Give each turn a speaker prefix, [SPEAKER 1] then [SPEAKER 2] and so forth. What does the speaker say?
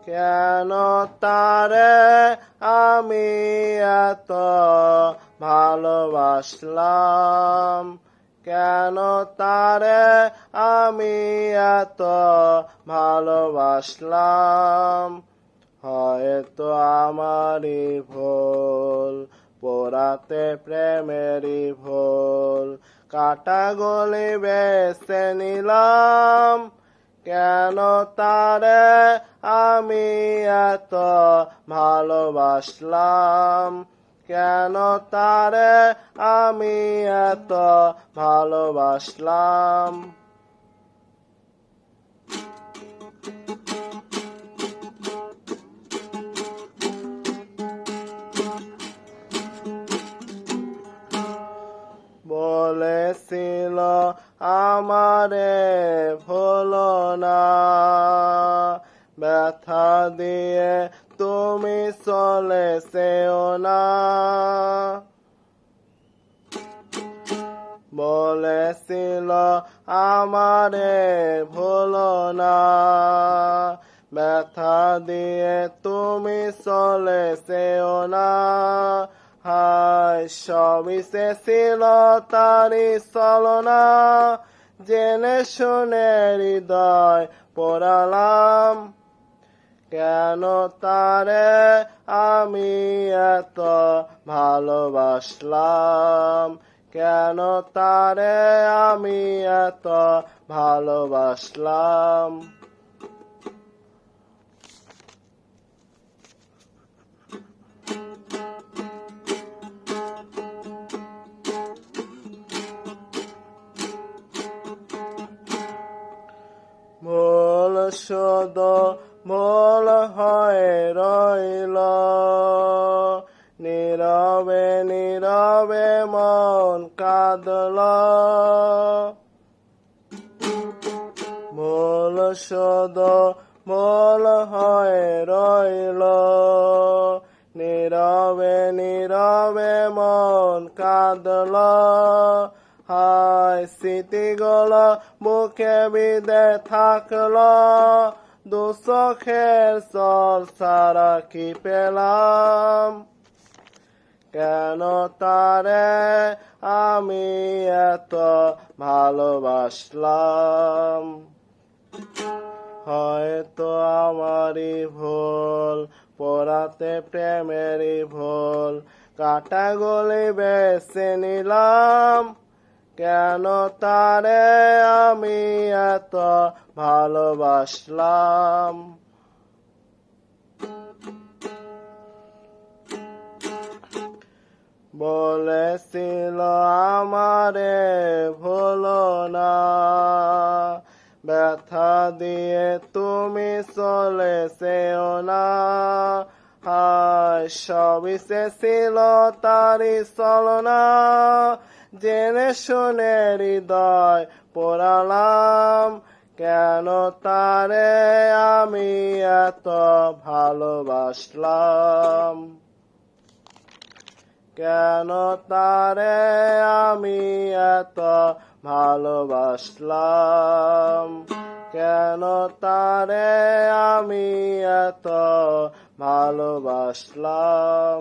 [SPEAKER 1] কেন তারে আমি এত ভালোবাসলাম, কেন তারে আমি এত ভালোবাসলাম। হয়তো আমারই ভুল, পোড়াতে প্রেমেরই ভুল, কাটা গলি বেছে নিলাম। কেন তারে আমি এত ভালোবাসলাম, কেন তারে আমি এত ভালোবাসলাম। বলেছিল আমারে ভুলো না, ব্যথা দিয়ে তুমি চলে যেও না। বলেছিল আমারে ভুলো না, ব্যথা দিয়ে তুমি চলে যেও না। হায় সবই ছিল তারি ছলনা, জেনে শুনে হৃদয় পোড়ালাম। কেন তারে আমি এত ভালোবাসলাম, কেন তারে আমি এত ভালোবাসলাম। ভুল শুধু ভুল হয়ে রইল, নীরবে নীরবে মন কাঁদল। ভুল শুধু ভুল হয়ে রইল, নীরবে নীরবে মন কাঁদল। হায় স্মৃতিগুলো বুকে বিঁধে থাকলো, দু চোখের জল ছাড়া কি পেলাম। কেন তারে আমি এত ভালোবাসলাম। হয়তো আমারই ভুল, পোড়াতে প্রেমেরই ভুল, কাটা গলি বেছে নিলাম। কেন তারে আমি এত ভালোবাসলাম। বলেছিল আমারে ভুলো না, ব্যথা দিয়ে তুমি চলে যেও না। হায় সবই ছিল তারি ছলনা, জেনে শুনে হৃদয় পোড়ালাম। কেন তারে আমি এত ভালোবাসলাম, কেন তারে আমি এত ভালোবাসলাম, কেন তারে আমি এত ভালোবাসলাম।